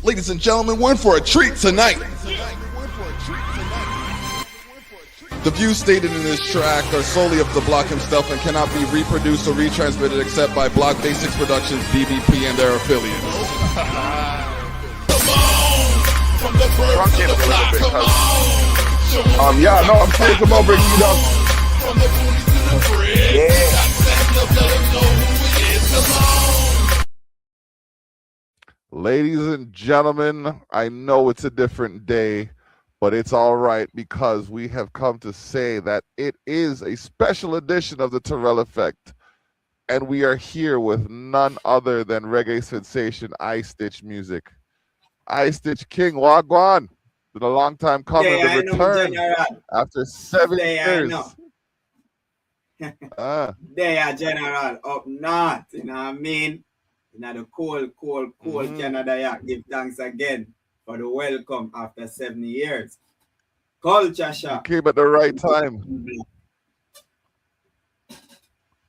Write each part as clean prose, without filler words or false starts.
Ladies and gentlemen, we're in for a treat tonight. The views stated in this track are solely of the Block himself and cannot be reproduced or retransmitted except by Block Basics Productions, BBP, and their affiliates. Yeah, no, I'm saying come over and eat up. Ladies and gentlemen, I know it's a different day, but it's all right because we have come to say that it is a special edition of the Terrell Effect. And we are here with none other than reggae sensation StitchMusic. Stitch King, Wagwan. Been a long time coming. Yeah, the return after 7 years. They are general up north, you know what I mean? In the cold Canada, yeah. Give thanks again for the welcome after 7 years. Culture shock. You came at the right time.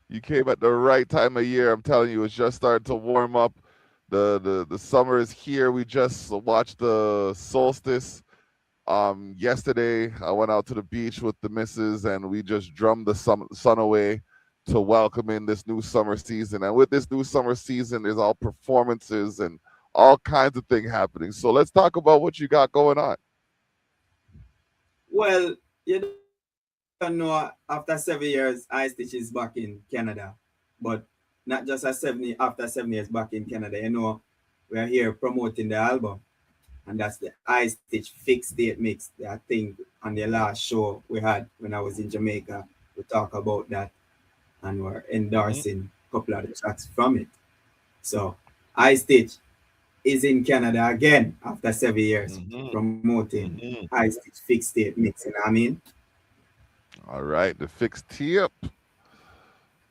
You came at the right time of year. I'm telling you, it's just starting to warm up. The summer is here. We just watched the solstice. Yesterday, I went out to the beach with the missus, and we just drummed the sun away to welcome in this new summer season. And with this new summer season, there's all performances and all kinds of things happening. So let's talk about what you got going on. Well, you don't know, after 7 years, iStitch is back in Canada. But not just after 7 years back in Canada, you know, we're here promoting the album. And that's the iStitch Fixed State Mix. I think on the last show we had when I was in Jamaica, we talked about that. And we're endorsing a couple of the tracks from it. So iStitch is in Canada again after 7 years promoting iStitch Fixed State Mix, you know what I mean? All right, the fixed tip.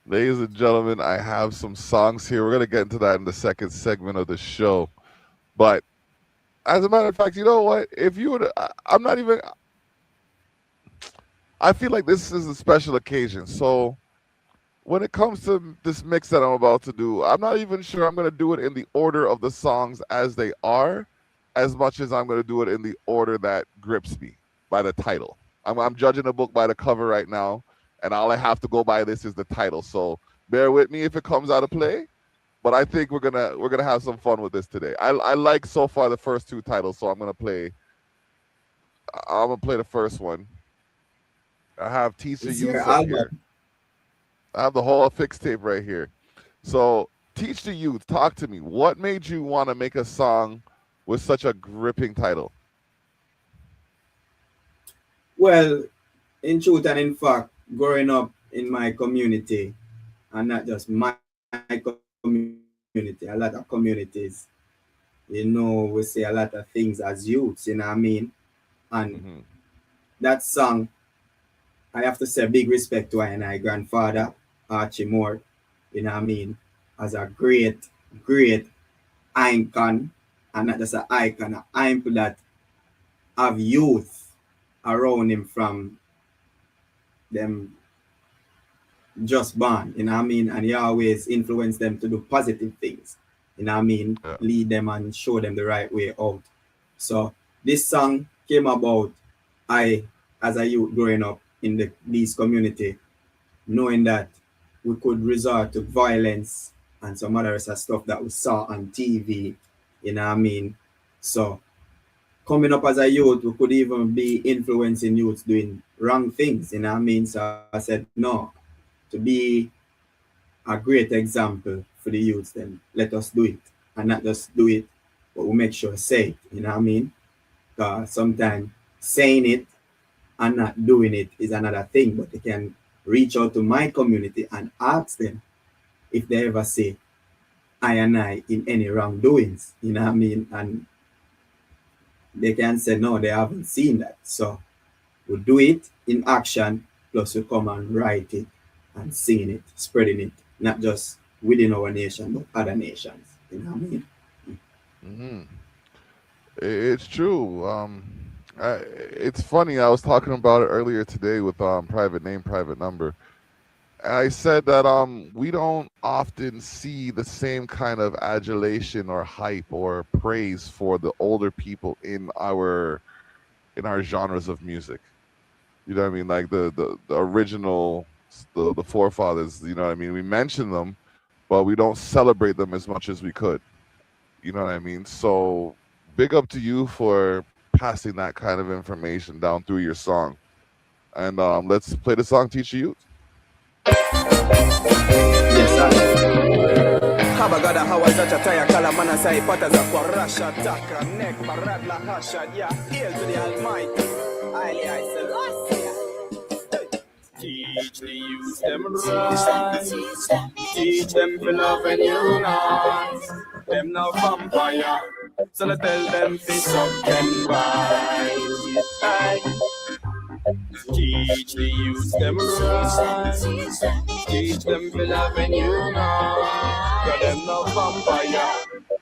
Ladies and gentlemen, I have some songs here. We're going to get into that in the second segment of the show. But as a matter of fact, you know what? If you would, I feel like this is a special occasion. So when it comes to this mix that I'm about to do, I'm not even sure I'm going to do it in the order of the songs as they are, as much as I'm going to do it in the order that grips me by the title. I'm judging a book by the cover right now, and all I have to go by this is the title. So bear with me if it comes out of play, but I think we're gonna have some fun with this today. I like so far the first two titles, so I'm gonna play the first one. I have Teacher Youth up here. I have the whole fixed tape right here. So, Teach the Youth, talk to me. What made you want to make a song with such a gripping title? Well, in truth and in fact, growing up in my community, and not just my community, a lot of communities, you know, we say a lot of things as youths, you know what I mean? And that song, I have to say big respect to my grandfather, Archie Moore, you know what I mean, as a great icon, and not just an icon, an icon that have youth around him from them just born, you know what I mean, and he always influenced them to do positive things, you know what I mean, lead them and show them the right way out. So this song came about, I, as a youth growing up in this community, knowing that we could resort to violence and some other stuff that we saw on TV, you know what I mean. So coming up as a youth, we could even be influencing youths doing wrong things, you know what I mean. So I said, no, to be a great example for the youths, then let us do it. And not just do it, but we make sure say it, you know what I mean. Because sometimes saying it and not doing it is another thing, but they can reach out to my community and ask them if they ever say I and I in any wrongdoings, you know what I mean, and they can say no, they haven't seen that. So we do it in action, plus we come and write it and sing it, spreading it, not just within our nation, but other nations, you know what I mean. It's true. It's funny. I was talking about it earlier today with Private Name, Private Number. I said that we don't often see the same kind of adulation or hype or praise for the older people in our genres of music. You know what I mean? Like the original the forefathers, you know what I mean? We mention them, but we don't celebrate them as much as we could. You know what I mean? So big up to you for passing that kind of information down through your song. And let's play the song Teacher Youth. Yes, sir. Habagada hawa zacha taya kala mana sai pata za kwa rasha taka neck paradla hasha yeah hail to the almighty I Selassie. Teach the youth them right, teach them to love and unite. Them no vampire, so I tell them to suck and bite. Teach the youth them right, teach them to love and unite. Cause them no vampire,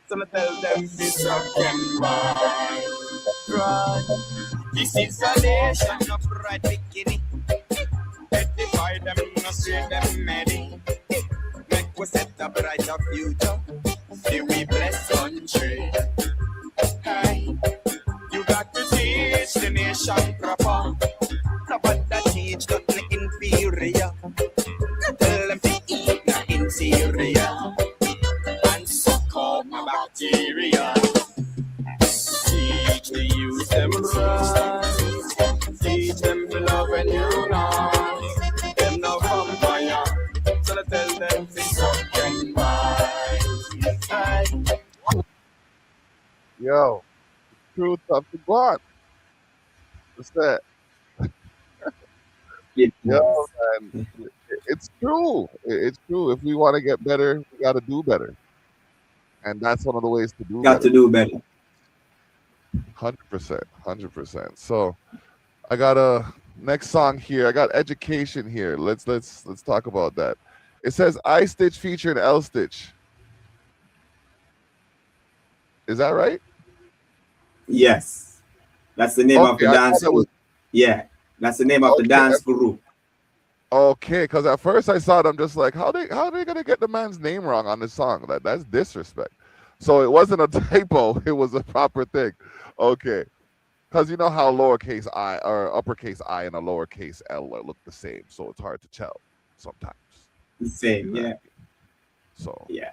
so I tell them to suck and bite. Right. This is a nation of right bikini. Edify them, no say them ready. Make we set a brighter future. See we bless country. Hey, you got to teach the nation proper. Nobody teach nothing inferior. Not tell them to eat not inferior. And suck up my bacteria. Teach the youth them right. Teach them to love and unite. Them no vampire, so I tell them to suck and bite. Yo, truth of the God. What's that? Yes. Yo, man, it's true. It's true. If we want to get better, we got to do better, and that's one of the ways to do Got better. to do better. 100%, 100%. So I got a next song here. I got Education here. Let's talk about that. It says I Stitch featuring L Stitch. Is that right? Yes. That's the name of the Okay, I dance thought it was group. Yeah. That's the name of the okay. dance group. Okay, because at first I saw it, I'm just like, how are they gonna get the man's name wrong on this song? That's disrespect. So it wasn't a typo; it was a proper thing. Okay, because you know how lowercase I or uppercase I and a lowercase L look the same, so it's hard to tell sometimes. The same. Yeah. Exactly. So Yeah.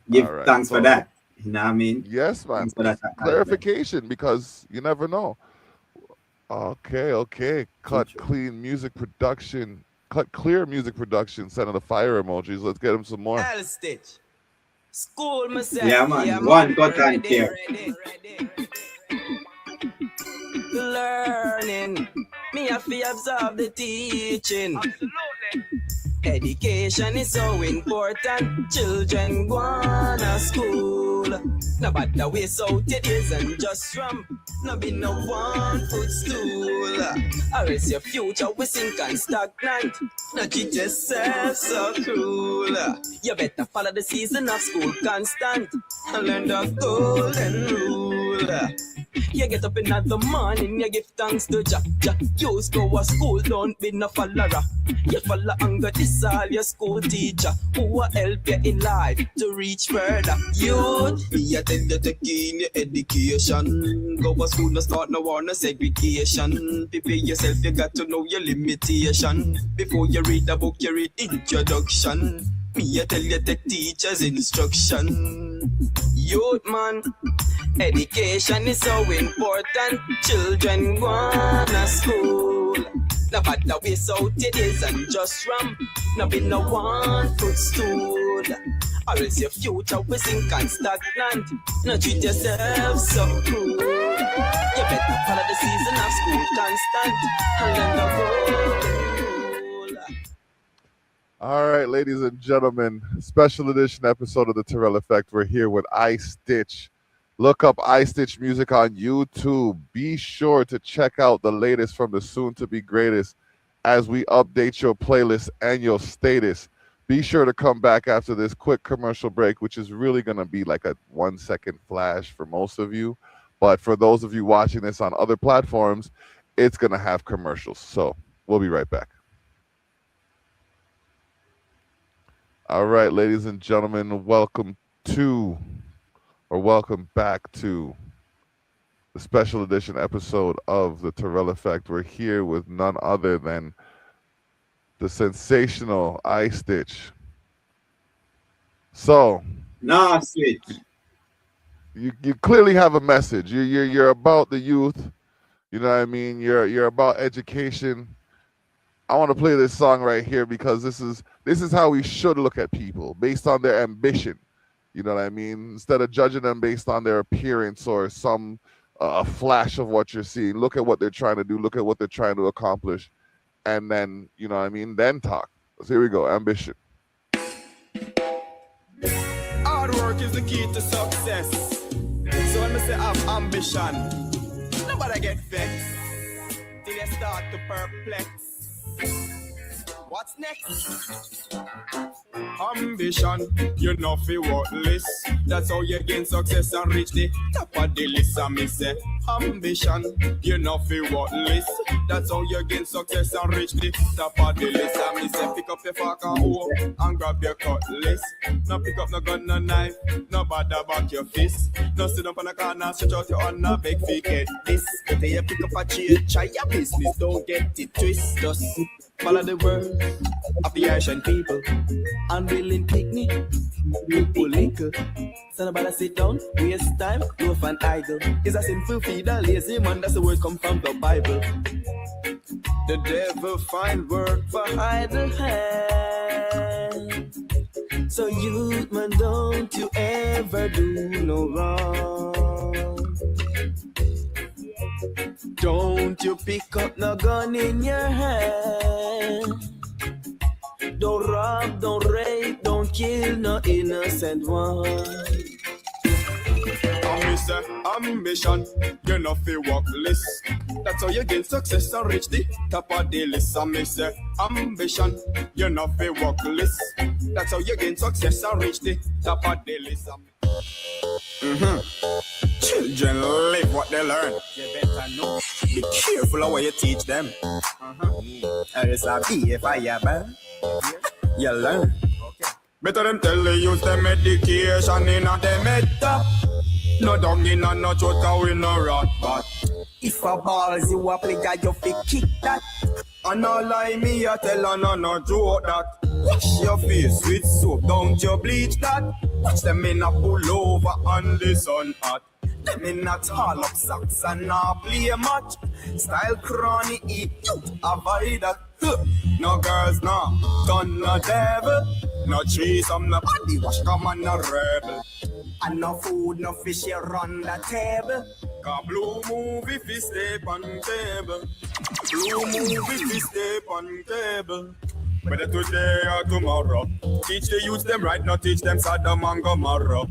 Give all right, thanks for so that. You know what I mean? yes, man, Thanks for that. clarification because you never know. Okay. Cut clean music production. Cut clear music production. Sending the fire emojis. Let's get him some more. L Stitch. School myself. Yeah, man. One cut and care. Learning. Me have to absorb the teaching. Education is so important. Children go on to school. No matter way out it is and just from. No be no one footstool. Or else your future will sink and stagnant. No treat yourself so cruel. You better follow the season of school constant. And learn the golden rule. You get up in the morning, you give thanks to Jah. You go to school, don't be no follower. You follow anger, this all your school teacher who will help you in life to reach further. Youth, me I tell you to gain your education. Go to school, no start no war, no segregation. Prepare yourself, you got to know your limitation. Before you read the book, you read introduction. Me I tell you take teacher's instruction. Youth man, education is so important. Children go to school. No matter way out it is and just ram. No be no one footstool. Or else your future will sink and stagnant. No treat yourself so cruel. You better follow the season of school constant. And learn the rule. All right, ladies and gentlemen, special edition episode of the Terrell Effect. We're here with I Stitch. Look up I Stitch Music on YouTube. Be sure to check out the latest from the soon-to-be greatest as we update your playlist and your status. Be sure to come back after this quick commercial break, which is really going to be like a 1-second flash for most of you. But for those of you watching this on other platforms, it's going to have commercials. So we'll be right back. All right, ladies and gentlemen, welcome back to the special edition episode of the Terrell Effect. We're here with none other than the sensational iStitch. So, Switch. You clearly have a message. You're about the youth. You know what I mean? You're about education. I want to play this song right here because this is how we should look at people based on their ambition. You know what I mean? Instead of judging them based on their appearance or some flash of what you're seeing, look at what they're trying to do. Look at what they're trying to accomplish, and then you know what I mean. Then talk. So here we go. Ambition. Hard work is the key to success. So when I say have ambition, nobody get vexed till you start to perplex. What's next? Ambition, you know feel worthless. That's how you gain success and reach the top of the list. And me say, ambition, you know feel worthless. That's how you gain success and reach the top of the list. And me say, pick up your fork and hoe and grab your cutlass. No pick up no gun, no knife, no bother back your fist. No sit up on the corner, stretch out your arm, no beg for get this. But you pick up a chair, try your business, don't get it twist. Just follow the words of the Asian people. Unwilling picnic, people liquor. So nobody sit down, waste time, loaf and idle. It's a sinful feed, a lazy man, that's the word come from the Bible. The devil find work for idle hand. So youth man, don't you ever do no wrong. Don't you pick up no gun in your hand. Don't rob, don't rape, don't kill no innocent one. Ambition, you know feel worthless. That's how you gain success and reach the top of the list. Ambition, you know feel worthless. That's how you gain success and reach the top of the list. Children live what they learn. You better know. Be careful of what you teach them. Else I'll be if I burn. You learn. Okay. Better them tell you use the medication in a them head top. No dog in a no throat, cause we no rat. But if a balls you a play, you fi kick that. And no lie me, I tell her no joke that. Wash your face with soap, don't you bleach that. Watch them in a pull over on the sun hot. Them in a tall up socks and not play much. Style crony eat, you avoid that. No girls, no gun, no devil. No trees, no body wash, come on, no rebel. And no food, no fish, you run the table. Cause blue movie fi stay on table. Blue movie fi stay on table. Whether today or tomorrow, teach the youth them right, not teach them Sodom and Gomorrah.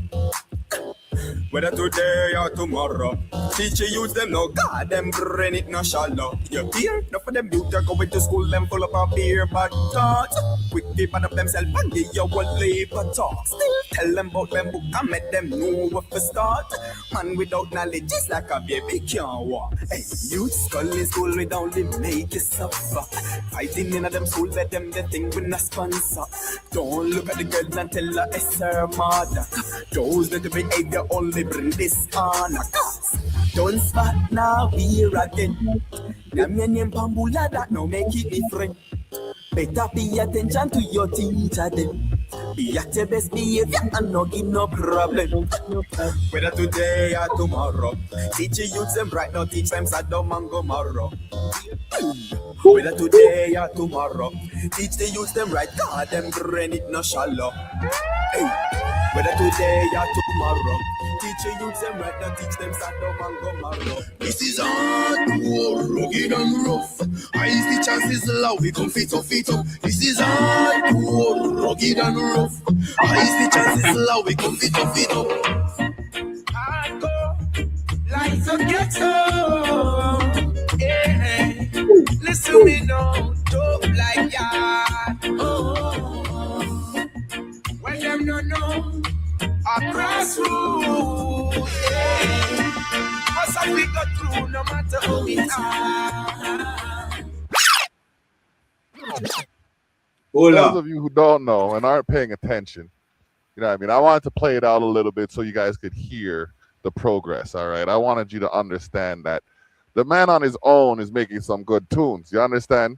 Whether today or tomorrow, teach the youth them no God, them brain it no shallow. You hear? Enough of them youth are going to school, them full up of beer, bad thoughts. Quick deep up themselves and give you one labor talk. Still tell them about them book and make them know what to start. Man without knowledge is like a baby can't walk. Hey, youth skull in school without them make you suffer. Fighting in a them school, let them the thing with a sponsor. Don't look at the girl and tell her it's her mother. Those little behavior only bring dishonor. Don't spot now here again. Them your name Pambula that no make it different. Better pay attention to your teacher then. Be at your best behavior and no give no problem. Whether today or tomorrow, teach your youth them right now, teach them Sodom and Gomorrah. Whether today or tomorrow, teach the youth them right, God them brain it no shallow. Hey. Whether today or tomorrow, teach your youth them right now, teach them Sodom and Gomorrah. This is hardcore, rugged and rough. I is the chances low, we come fit up. This is hardcore, rugged and rough. I is the chances low, we come fit up. Hardcore, like a ghetto. Yeah, listen me now, dope like that. Oh, when them no know, across road. Yeah, must have we go through no matter how it hard. Hold those up. of you who don't know and aren't paying attention, you know what I mean? I wanted to play it out a little bit so you guys could hear the progress, all right? I wanted you to understand that the man on his own is making some good tunes. You understand?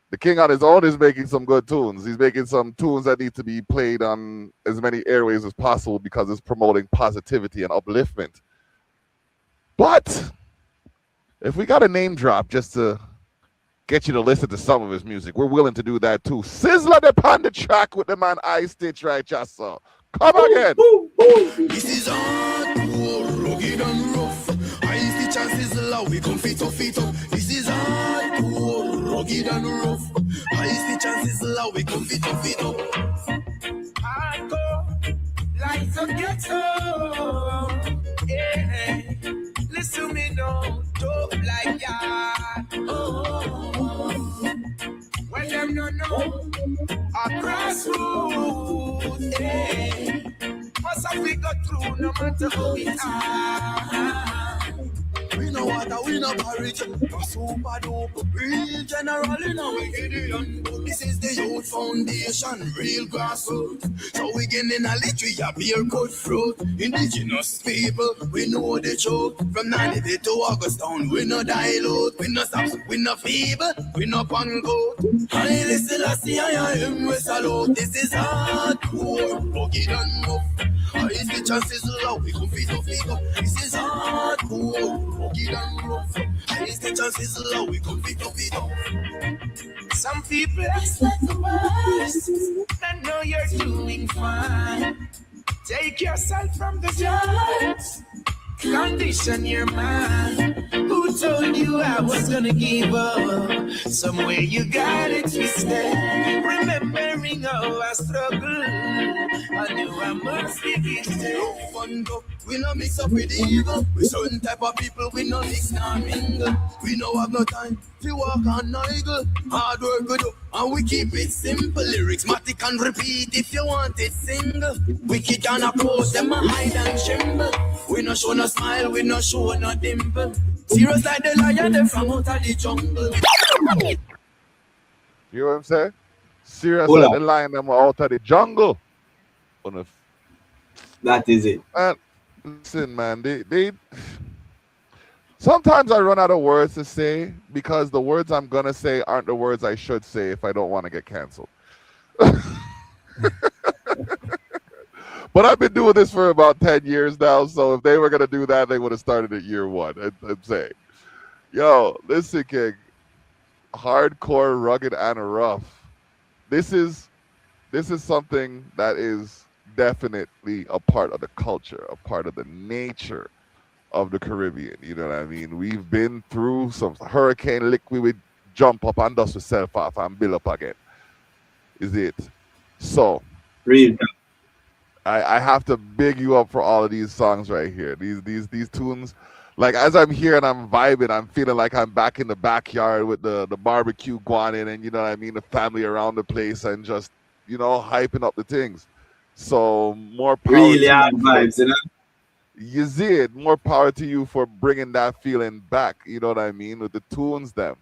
The king on his own is making some good tunes. He's making some tunes that need to be played on as many airways as possible because it's promoting positivity and upliftment. But if we got a name drop just to get you to listen to some of his music, we're willing to do that too. Sizzler upon the track with the man I Stitch right just so. Come again. This is hardcore, rugged and rough. I is the chances low, we come fit up. This is hardcore, rugged and rough. I is the chances low, we come fit up. Hardcore, like a ghetto. Yeah, listen to me now, dope like that. Oh, when them no know, a grassroots. Yeah, must have we got through no matter how we are. We know water, we know porridge. No super dope, real general in our Gideon. This is the youth foundation, real grassroots. So we get in a literature, beer good fruit. Indigenous people, we know the truth. From 90 to Augustown, we no dilute. We no stop, we no feeble, we no pangoat. I listen, I see, I am, we salute. This is hardcore, rugged and rough. I is the chances low, we come fit up. This is hardcore, rugged and rough. I is the chances low, we come fit up. Some people expect the worst. I know you're doing fine. Take yourself from the judge. Condition your mind. Who told you I was gonna give up? Somewhere you got it twisted. Remembering how I struggled, I knew I must be gifted. No fun go, we no mix up with the evil. We certain type of people, we no mix nor mingle. We no have no time to walk on niggle. Hard work we do, and we keep it simple. Lyrics, matic and repeat if you want it single. Wicked and approach them a hide and tremble. We no show no smile, we no show no dimple. Serious like the lion, them from out of the jungle. You know what I'm saying? Serious Hold like up. the lion them out of the jungle. That is it. Man, listen, man, they sometimes I run out of words to say because the words I'm gonna say aren't the words I should say if I don't want to get canceled. But I've been doing this for about 10 years now, so if they were gonna do that, they would have started at year one. I'm saying, yo, listen, King, hardcore, rugged, and rough. This is something that is definitely a part of the culture, a part of the nature of the Caribbean. You know what I mean? We've been through some hurricane lick. We would jump up and dust yourself off and build up again. Is it? So Real. I have to big you up for all of these songs right here. These tunes. Like as I'm here and I'm vibing, I'm feeling like I'm back in the backyard with the barbecue going in and you know what I mean, the family around the place and just, you know, hyping up the things. So more power Really to hard you vibes, you know? you see it. More power to you for bringing that feeling back. You know what I mean? With the tunes, them.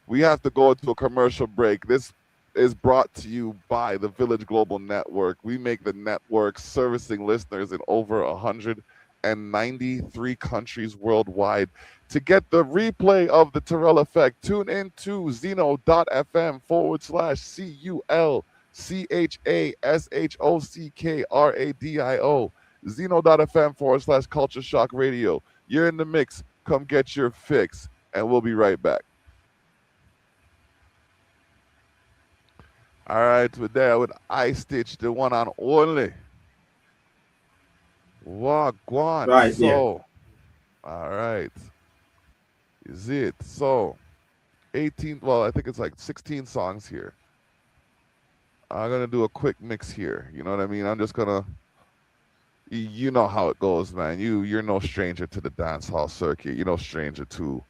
We have to go to a commercial break. This is brought to you by the Village Global Network. We make the network servicing listeners in over 193 countries worldwide. To get the replay of the Terrell Effect, tune into Zeno.fm/CULCHASHOCKRADIO. Zeno.fm/Culture Shock Radio. You're in the mix. Come get your fix, and we'll be right back. All right, we're there with I Stitch, the one on only. Wagwan. Right, so, all right. Is it? So, 18, well, I think it's like 16 songs here. I'm going to do a quick mix here. You know what I mean? I'm just going to, you know how it goes, man. You're no stranger to the dance hall circuit. You're no stranger to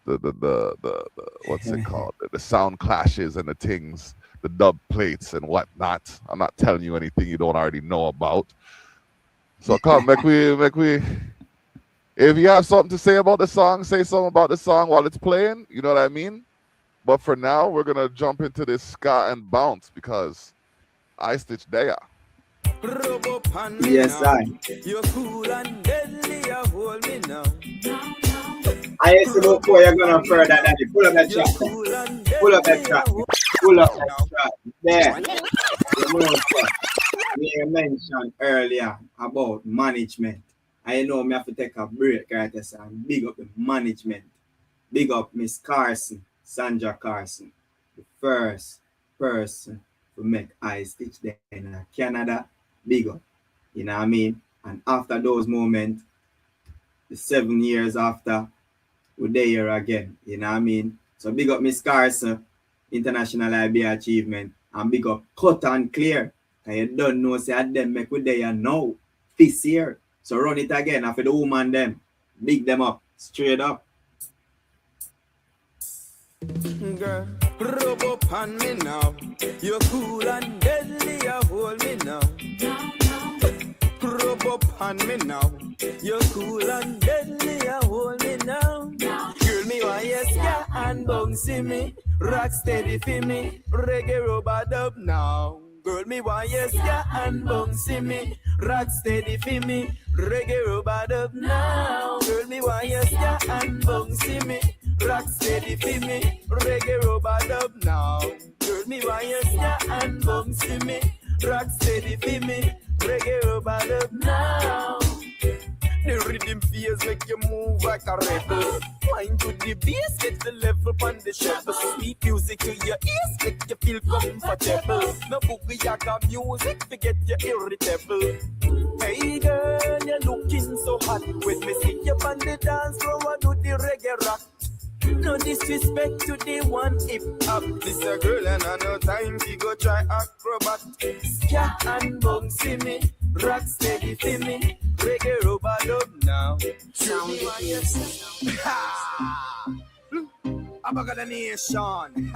the what's it called? The sound clashes and the things, the dub plates and whatnot. I'm not telling you anything you don't already know about. So come, make we. If you have something to say about the song, say something about the song while it's playing. You know what I mean? But for now, we're gonna jump into this ska and bounce because I stitch there. Yes, I. You're cool and deadly, you hold me now. I used to go for you're gonna further than it. Pull up that track. Pull up that track. Pull up that track. There. You know, sir, we mentioned earlier about management. I know me have to take a break right there, sir. Big up the management. Big up Miss Carson, Sandra Carson, the first person to make I stitch there in Canada. Big up. You know what I mean? And after those moments, the 7 years after, we're there again. You know what I mean? So big up Miss Carson, International IB Achievement, and big up Cut and Clear. And you don't know, say, them make we there now, this year. So run it again after the woman them. Big them up, straight up. Girl, rub up on me now. You're cool and deadly, you hold me now. Rub up on me now. You're cool and deadly, you hold me now. Girl, me want yes, yeah, and bouncy me. Rock steady for me. Reggae rubber dub now. Girl, me want yes, yeah, and bouncy me. Rock steady for me. Reggae rubber dub now. Girl, me want yes, yeah, and bouncy me. Rock steady for me. Reggae rubber dub now. Girl, me want yes, yeah, and bouncy me. Rock steady for me. Reggae rubber dub now. The rhythm feels make you move like a rebel. Mind to the bass, get the level on the shovel. Sweet music to your ears, make you feel comfortable. No boogie yaga music, forget you irritable. Hey girl, you're looking so hot. When me see you on the dance floor, I do the reggae rock. No disrespect to the one hip hop. This a girl and I no time to go try acrobat. Ska and bouncy me, rock steady for me. Reggae rubber dub now. Sound I'm a nation.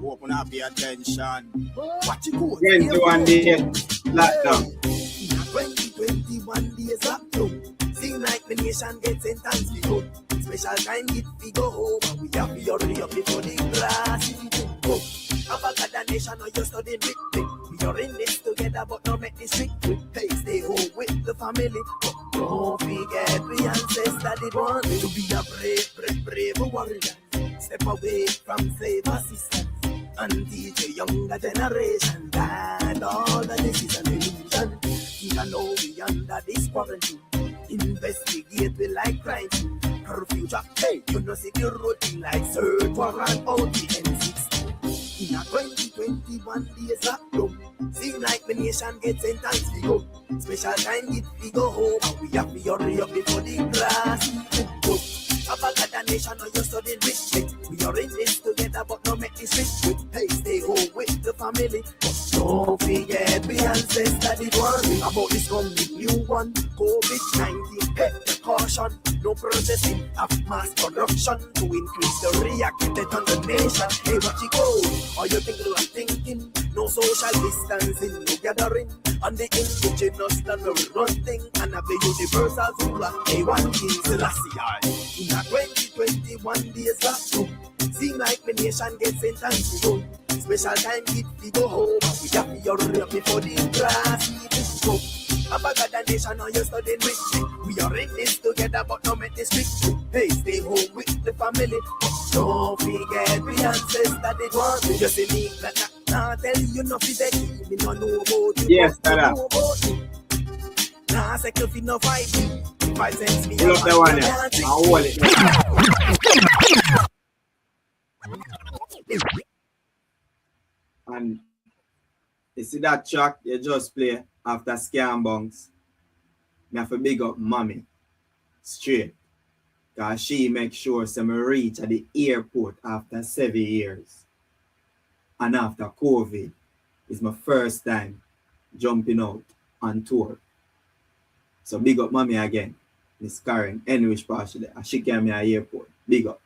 Open up your attention. What you go? 21 days lockdown. 2021 days lockdown. Seem like the nation gets sentenced we go. Special time if we go home and we have to hurry up before the glass go. Avocado nation or you studying big thing. We are in this together but not make this trick. Hey, stay home with the family. But don't forget we ancestors did want to be a brave warrior. Step away from slave systems and teach a younger generation that all that this is an illusion. Even though we under this quarantine, investigate we like crime. Her future, hey, you know see the routine like search warrant out the N16. In a 2021 days lockdown, seem like the nation gets sentenced we go. Special time if we go home and we have to hurry up before the grass go. Avocado nation or you studying rich. We are in this together but not make this rich. Hey, stay home with the family. But don't forget we ancestors did worry about this coming new one, COVID-19. Hey, caution, no protesting of mass production to increase the reactivity on the nation. Hey, what you go? Or you think I'm thinking? No social distancing, no gathering. On the indigenous that will run thing and have the universal ruler. Hey, one king Selassie. In a 2021 days lockdown, seem like the nation gets sentenced to go. Special time if we go home, we have to hurry up before the grass even go. Avocado nation or you studying rich. We are in this together but not make this strict. Hey, stay home with the family. Don't forget we ancestors did want me. Just in me that nah tell you nothing that me no know about you. Yes, Tara. Nah, second fi no fight. If I sense me, Pull up that one there. I'll hold it. And you see that track you just play after Scam Bunks. Me have to big up mommy straight. Cause she make sure some reach at the airport after 7 years. And after COVID, it's my first time jumping out on tour. So big up mommy again. Miss Karen, anyway, she came me at the airport. Big up.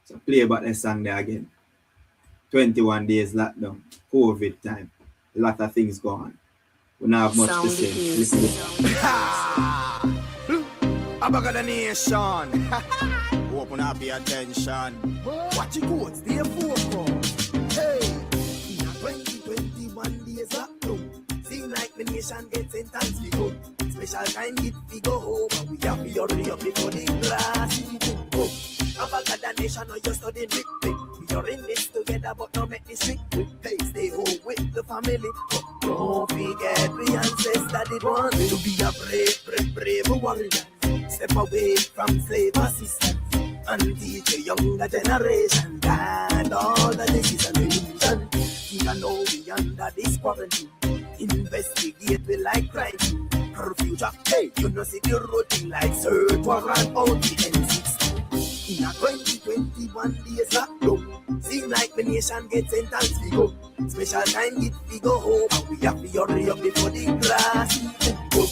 So play about the song there again. 21 days lockdown, COVID time. A lot of things go on. We don't have much to say. Listen to I'm a nation. Wanna pay attention. Watch it go, stay focused. Hey, in a 2021 days up, seem like the nation gets intense we go. Special time if we go home, and we have to hurry up before the glass even go. Have a God a nation or you studying big. We are in this together, but don't make this trick. Hey, stay home with the family. But don't forget the ancestors did want to be a brave warrior. Step away from slave assistance and teach a younger generation that all the decisions and illusion. Even though we under this quarantine, investigate we like crime. Curfew drop, hey, you know see the routine like search warrant out the N16. In a 2021 days lockdown, seem like the nation gets sentenced we go. Special time if we go home, and we have to hurry up before the grass even go.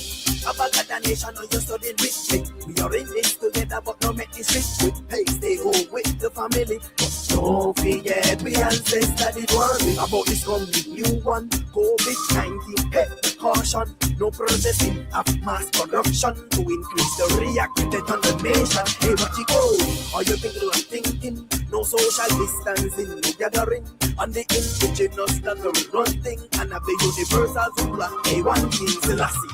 Have a God a nation or you studying with. We are in this together, but don't make this trick. Hey, stay home with the family. But don't forget we ancestors did one thing about this coming new one. COVID-19, hey, caution, no processing of mass production to increase the reactivity on the nation. Hey, what you go? Are you thinking I'm thinking? No social distancing, no gathering. And the indigenous that will run thing. And have the universal ruler. Hey, one king, Selassie.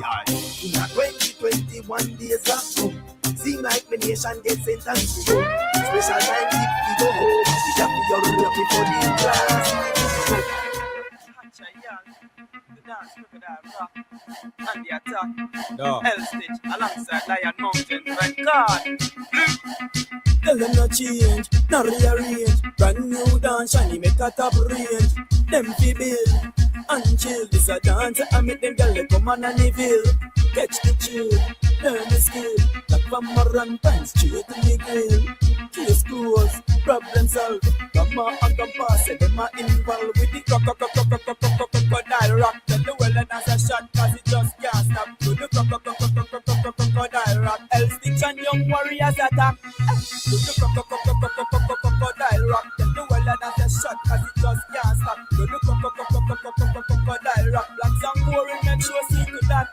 In a 2021 days ago, seem like the nation gets sentenced to go. Special time if we go home, we have to hurry up before the class. And the attack, L-Stitch alongside Lion Mountain record. Tell them no change, no rearrange. Brand new dance, shiny make a top range. Them fi build and chill. This a dance, I make them girl they come on and evil. Catch the chill, learn the skill. Like from a run pants straight to the grill. Case closed, problem solved. Grandma and grandpa say them are involved with the crocodile rock. Tell the world and as a shot, cause it just can't stop. Do the crocodile rock. L-Stitch and young warriors attack. Do the crocodile rock. Tell the world and as a shot, cause it just can't stop. Do the crocodile rock. Blacks and boring, make sure see to that.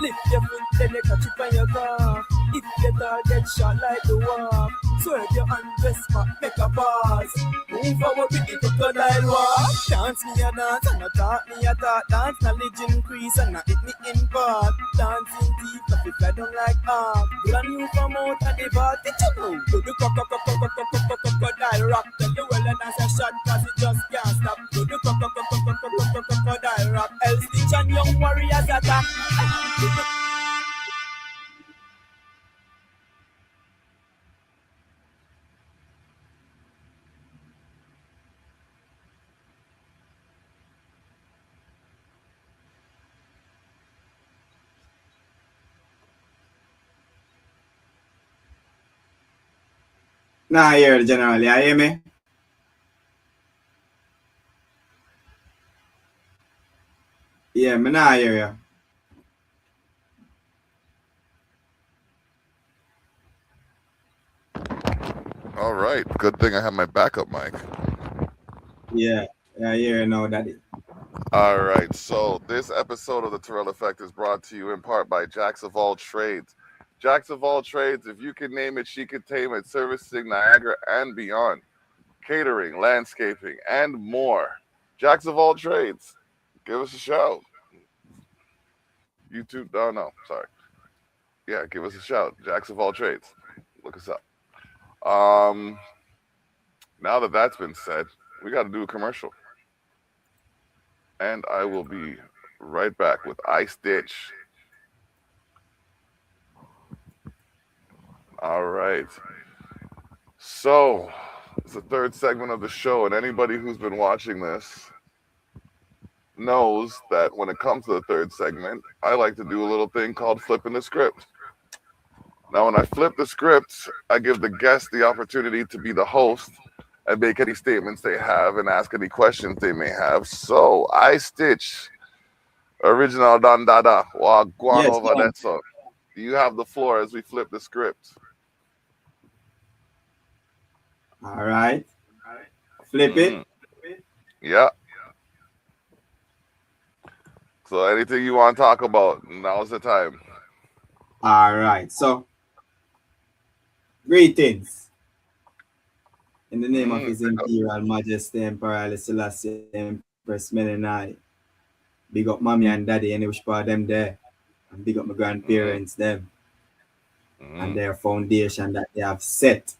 Lift your foot, then you catch it on your car. If you target shot like the walk, swerve your hand best spot, make a pause. Move forward with the crocodile walk. Dance me a dance and a talk me a talk. Dance knowledge increase and a hit me in part. Dancing deep, but it fly down like arc. Brand new from out of the bar, did you know? Do the crocodile rock. Tell the world and dance a shot, cause it just can't stop. Do the crocodile rock. L-Stitch and young warriors attack. Nah, I hear generally, you hear me? Yeah, me nah hear you. All right. Good thing I have my backup mic. Yeah, I hear you now, Daddy. All right. So this episode of the Terrell Effect is brought to you in part by Jacks of All Trades. Jacks of All Trades, if you can name it, she can tame it. Servicing Niagara and beyond. Catering, landscaping, and more. Jacks of All Trades. Give us a shout. YouTube, oh no, sorry. Yeah, give us a shout. Jacks of All Trades. Look us up. Now that that's been said, we got to do a commercial. And I will be right back with iStitch. All right. So, it's the third segment of the show, and anybody who's been watching this knows that when it comes to the third segment, I like to do a little thing called flipping the script. Now, when I flip the script, I give the guest the opportunity to be the host and make any statements they have and ask any questions they may have. So, iStitch, original Don Dada, Wagwan Yes, over Don. that song. You have the floor as we flip the script. All right. Flip it. Yeah. So anything you want to talk about, now's the time. All right. So Greetings in the name of Mm, His Imperial Majesty Emperor Haile Selassie Empress Melanai. Big up mommy and daddy and which part them there. And big up my mm, grandparents them and mm. their foundation that they have set.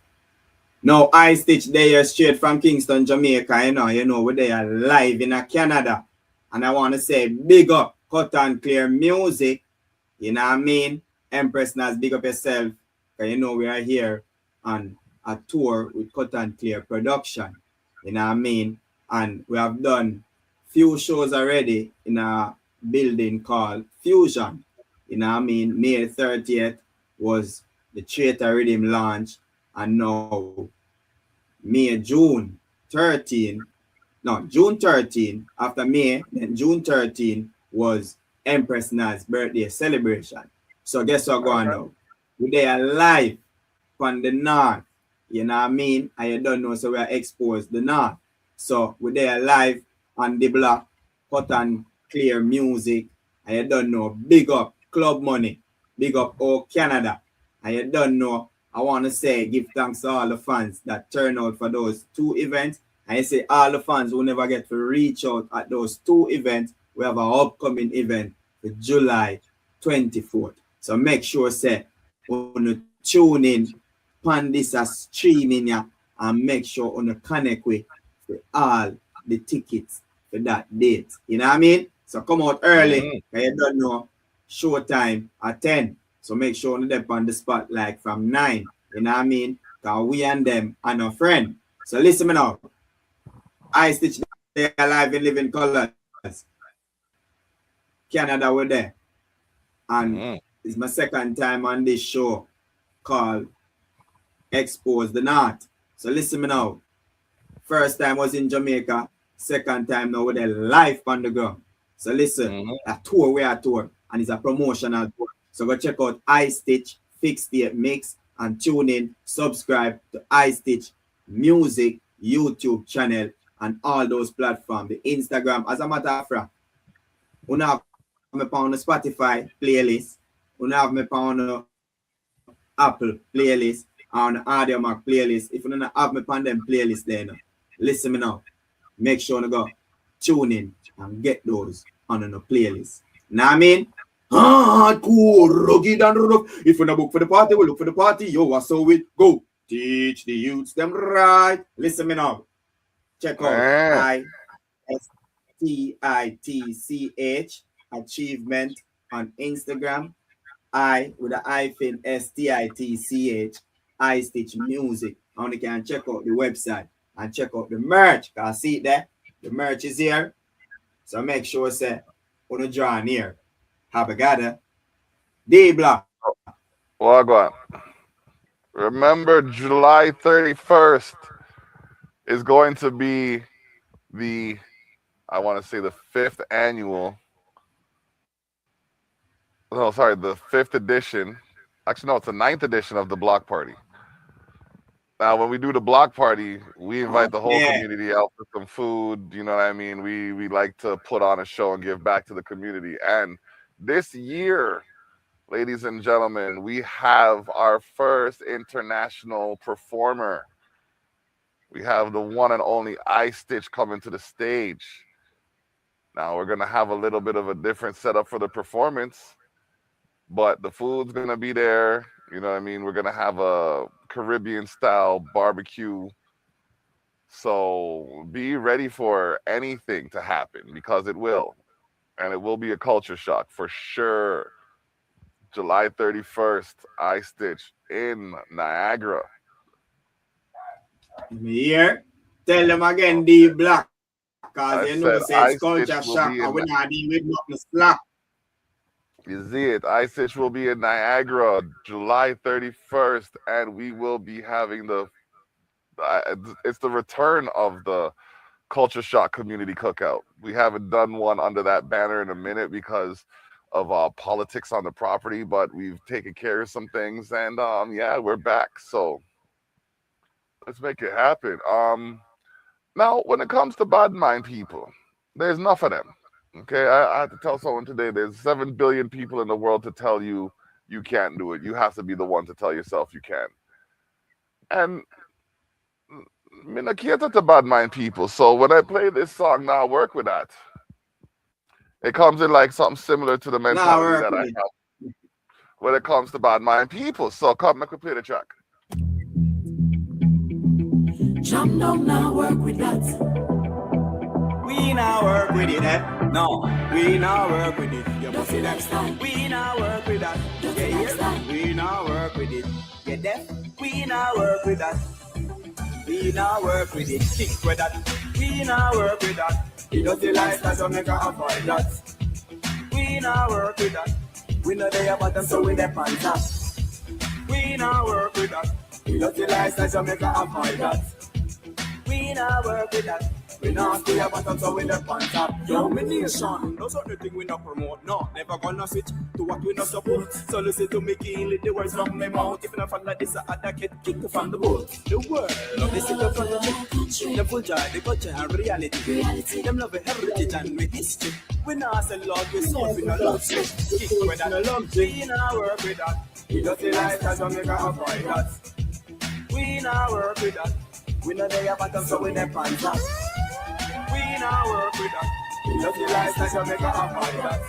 Now I Stitch there straight from Kingston, Jamaica, we're there live in a Canada. And I want to say big up Cut and Clear Music. You know what I mean? Empress Nas, big up yourself. Because we are here on a tour with Cut and Clear Production. You know what I mean? And we have done few shows already in a building called Fusion. You know what I mean? May 30th was the Theater Rhythm launch. And now June 13, no, June 13, after May, then June 13 was Empress Nas birthday celebration. So guess what All going right. now? We there live from the north. You know what I mean? And you don't know, so we are exposed the north. So we there live on the block, Cut and Clear Music. And you don't know, big up Club Money, big up all Canada. And you don't know, I want to say give thanks to all the fans that turn out for those two events. And you say all the fans who never get to reach out at those two events, we have an upcoming event for July 24th. So make sure say when you tune in pan this as streaming ya and make sure on you connect with for all the tickets for that date. You know what I mean? So come out early, Mm. because you don't know show time at 10. So make sure on them on the spot like from 9. You know what I mean? Because we and them are no friend. So listen me now. I Stitch there alive in living colors. Canada were there. And Mm. it's my second time on this show called Expose the North. So listen me now. First time was in Jamaica. Second time now with a live on the ground. So listen, Mm. a tour we are tour and it's a promotional tour. So go check out iStitch Fix the Mix and tune in, subscribe to iStitch Music YouTube channel and all those platforms. The Instagram, as a matter of fact, you have me on the Spotify playlist, you have me on the Apple playlist, on the AudioMac playlist. If you don't have me on them playlist there, listen me now. Make sure you go tune in and get those on the playlist. Know what I mean? Hardcore, rugged and rough. If you no book for the party, we look for the party. Yo, what's so it go? Teach the youths them right. Listen me now. Check out Eh. ISTITCH Achievement on Instagram. I with the hyphen STITCH I Stitch Music. And you can check out the website and check out the merch. Can see it there? The merch is here. So make sure say on the draw near. Have a gather. D block. Wagwan. Remember, July 31st is going to be the, I want to say, the fifth annual. No, sorry, the fifth edition. Actually, no, it's the ninth edition of the block party. Now, when we do the block party, we invite the whole Yeah. community out for some food. You know what I mean? We like to put on a show and give back to the community. And this year, ladies and gentlemen, we have our first international performer. We have the one and only iStitch coming to the stage. Now we're gonna have a little bit of a different setup for the performance, but the food's gonna be there. You know what I mean? We're gonna have a Caribbean style barbecue. So be ready for anything to happen because it will. And it will be a culture shock for sure. July 31st, iStitch in Niagara. Here. Tell them again D block. Cause you I know said say it's culture iStitch will shock be and in. we not deal with nothing slack. You see it. iStitch will be in Niagara July 31st, and we will be having it's the return of the Culture Shock Community Cookout. We haven't done one under that banner in a minute because of politics on the property, but we've taken care of some things, and yeah, we're back. So let's make it happen. Now, when it comes to bad mind people, there's enough of them. Okay, I had to tell someone today there's 7 billion people in the world to tell you you can't do it. You have to be the one to tell yourself you can. And me not cater to bad mind people. So when I play this song now, I work with that. It comes in like something similar to the Now mentality work that I with have it. when it comes to bad mind people. So come, make we play the track. Jam down now, work with that. We now work with it, eh? No, we now work with it. You must see that. Lifestyle. We now work with that. Dirty Yeah, lifestyle. yeah. We now work with it. Get deaf? We now work with that. We now work with it. Kick with that. We now work with that. The dirty lifestyle, so make a avoid that. We now work with that. We know they are bottom, so we dep on top. We now work with that. The dirty lifestyle, so make a avoid that. We now work with that. We now stay a bottom, so we dep on top. Domination, no certain thing we not promote. No, never gonna switch to what we not support. So listen to me, kill it, the words from my mouth. If you not follow this, I kid kick you from the boat. The world, this is the country. The full joy, the culture and reality. Them love the heritage and with history. We now sell love, we soul, we no love shit. Kick with that, no love. We now work with that. We just the lifestyle, so make a avoid that. We now work with that. We know they are bottom, so we dep on top. We now work with that. We love the lifestyle, so make a avoid that.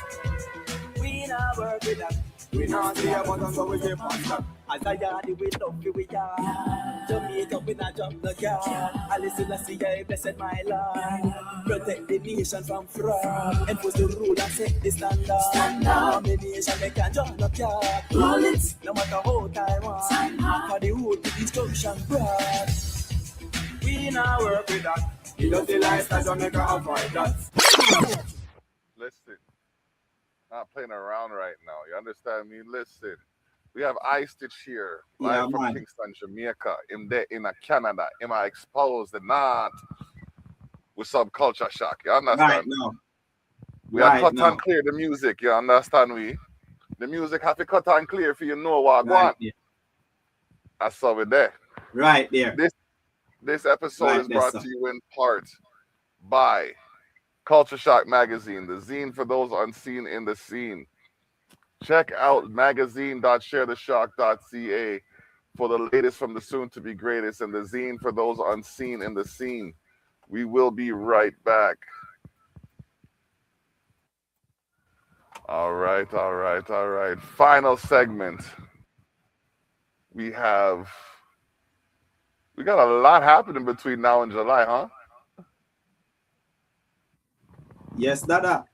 We now work with that. We now see a bottom, so we dep on top. As I yard, we love you, we are. Jamaica, we not jump the car. I listen to see I blessed my Lord. Protect the nation from fraud. Enforce the rule and set the standard. The nation, they can jump the car. Roll it. No matter how time on. For the wood, the destruction broad. We now work with that. The dirty lifestyle, so make a avoid that. Listen, not playing around right now. You understand me? Listen, we have iStitch here, live Yeah, from man. Kingston, Jamaica. In Canada, in my exposed the north with some culture shock. You understand? Right now. We have Right cut now. and clear the music. You understand me? The music have to cut and clear for you know what go Right on. there. That's how we're there. Right there. This episode Right is there, brought sir. to you in part by Culture Shock Magazine, the zine for those unseen in the scene. Check out magazine.sharetheshock.ca for the latest from the soon-to-be greatest and the zine for those unseen in the scene. We will be right back. All right. Final segment. We got a lot happening between now and July, huh? Yes, Dada.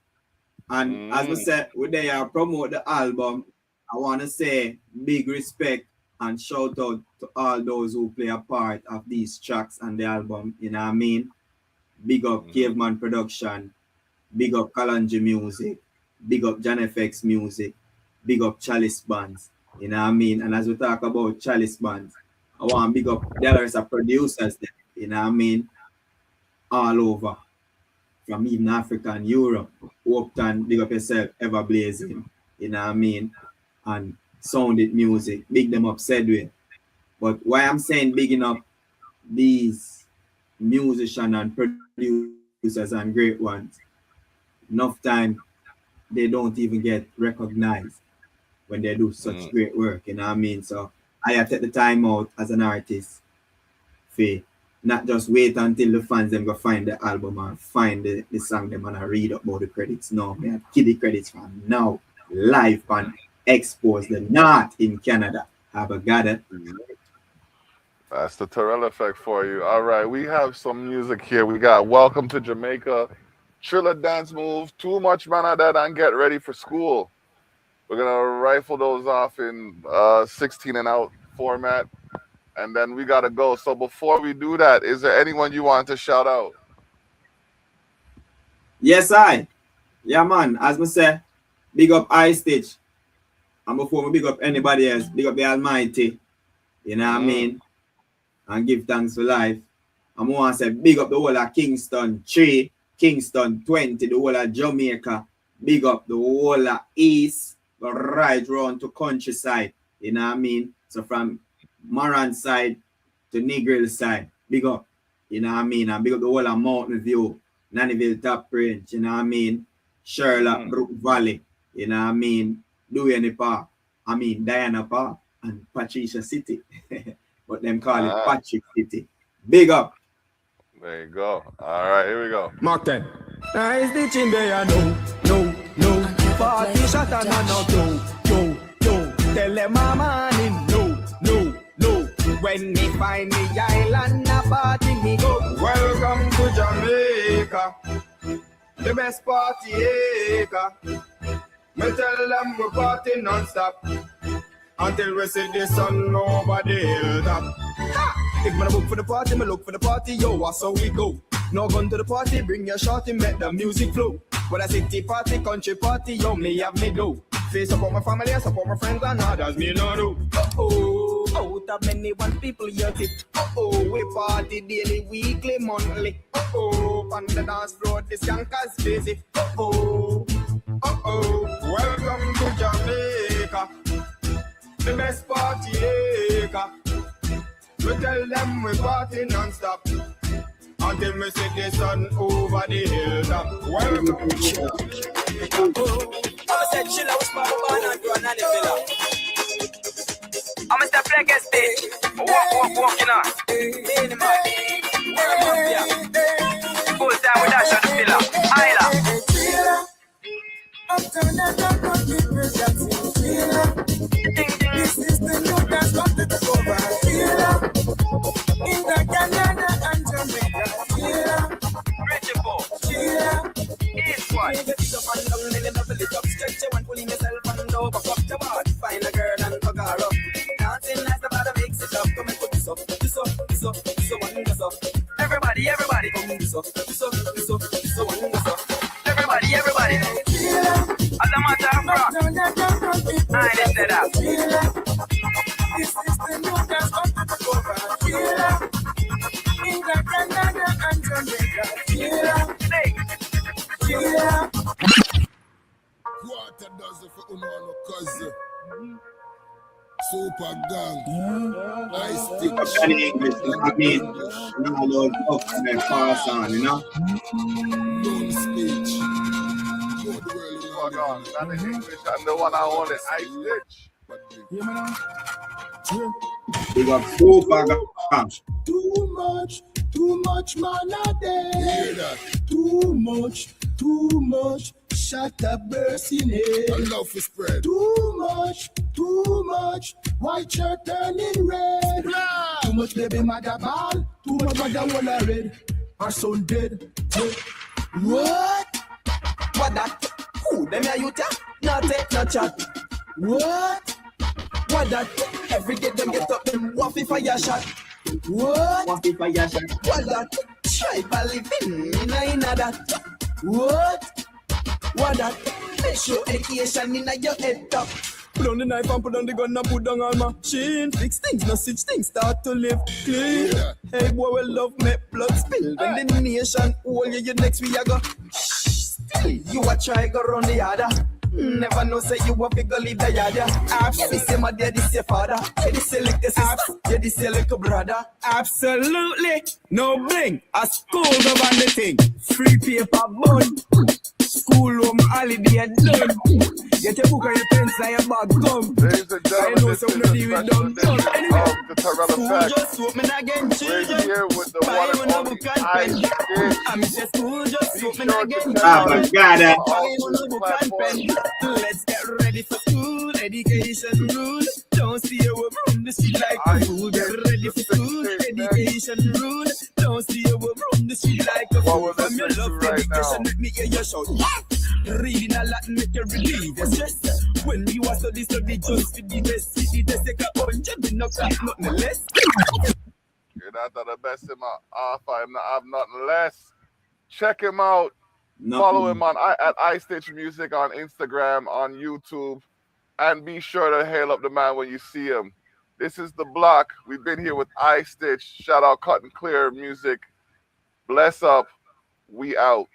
And as we said, we there promote the album. I want to say big respect and shout out to all those who play a part of these tracks and the album. You know what I mean? Big up Caveman Production, big up Kalonji Music, big up Jan FX Music, big up Chalice Bands. You know what I mean? And as we talk about Chalice Bands, I want to big up the others are producers there. You know what I mean? All over. From even Africa and Europe. Upton, big up yourself, Ever Blazing, you know what I mean? And Sound It Music, big them up Sedway. But why I'm saying bigging up these musicians and producers and great ones, enough time they don't even get recognized when they do such great work, you know what I mean? So I have to take the time out as an artist for not just wait until the fans them go find the album and find the song them and I read about the credits. No, me have kid the credits from now live and expose the not in Canada. Have a got it. That's the Terrell effect for you. All right, we have some music here. We got Welcome to Jamaica, Triller Dance Move, Too Much Man of That, and Get Ready for School. We're going to rifle those off in 16 and out format, and then we got to go. So before we do that, is there anyone you want to shout out? Yes, I. Yeah, man. As I say, big up iStitch. And before we big up anybody else, big up the Almighty. You know what I mean? And give thanks for life. And I want to say big up the whole of Kingston 3, Kingston 20, the whole of Jamaica. Big up the whole of East, right round to countryside. You know what I mean? So from Moran side to Negril side, big up. You know what I mean? And big up the whole of Mountain View, Nannyville Top Range, you know what I mean? Sherlock, Brook Valley, you know what I mean? Dewey Park, Diana Park, and Patricia City. but them call it Patrick City. Big up. There you go. All right, here we go. Mark 10. Nice the chin there, no. Party shot and no. Tell them mama no. When me find the island, a party me go. Welcome to Jamaica, the best party acre. Me tell them we party non-stop until we see the sun over the hilltop. If me book for the party, me look for the party, yo, that's how we go. No gun to the party, bring your shorty, make the music flow. Whether city party, country party, yo, me have me do. Face up on my family, support my friends and others, me no do. Out of many one people you tip. We party daily, weekly, monthly. On the dance floor, the skankers busy. Welcome to Jamaica, the best party acre. We tell them we party non-stop until we see the sun over the hilltop. Welcome to Jamaica. I said chill out, small man and do another villa. I'm Mr. Fleck Estate. Walking on. Full time with that shot villa. Isla. Uptown and down, not people dancing. This is the new dance, got to take over. In the Canada and Jamaica. East one. Get up and down, then double it up. Stretch your one, pulling yourself and over. Fuck your body, find a girl and fuck her up. Dancing nice, the bottom makes it up. Come and put this up, one, this up. Everybody, come this up, one, this up. Everybody. As a matter of fact, I didn't say that. This is the new dance up to the cover. In the Canada and Jamaica. Quarter dozen for Uno cousin. Super gang. I stick. In English, I mean, now load up and pass on, you know? Don't speech. Fuck on. Not in English. I'm the one I only I stitch. We got super gang. Too much man a day. Too much. Shut up, burst in it. I love for spread. Too much. White shirt turning red. Too much baby mother ball. Too much mother wanna red. Our son dead. What that? Who them ya you ta? Not take no chat. What that? Every day them get up them waffy fire shot. What that? Tribal living in that. What that? Make sure education in your head top. Put on the knife and put on the gun and put down all machine. Fix things, no such things, start to live clean. Hey boy, we love make blood spill. When the nation hold you next we a go. Still, you a try go run the other. Never know say you a figure leave the yard. Yeah, this say my daddy, this your father. Yeah, this say like the sister. Yeah, this say like a brother. Absolutely, no bling. A school govern the thing. Free paper bun. School home holiday and done. Get your book and your pencil and your bag come. Ladies and I gentlemen, know this is some a of you special don't edition done. Anyway, of the Terrell school Effect. just open again, We're children. here with the Buy one one and a only book and I pen. Stitch. I'm just school just Be open sure to again. check Ah, out but God, Buy one a book and pen. Let's get ready for school. Education rule. Don't see you run the street like a fool. Get ready for school. Education rule. Don't see you run the street like a fool. From your love education, let me hear your shout. Reading a lot make you relieve your stress. When you are study just for the best. See the take a 100 no class, nothing less. You're not the best in my offer. I have nothing less. Check him out. Follow him on at StitchMusic on Instagram, on YouTube, and be sure to hail up the man when you see him. This is The Block. We've been here with Stitch. Shout out Cut and Clear Music. Bless up. We out.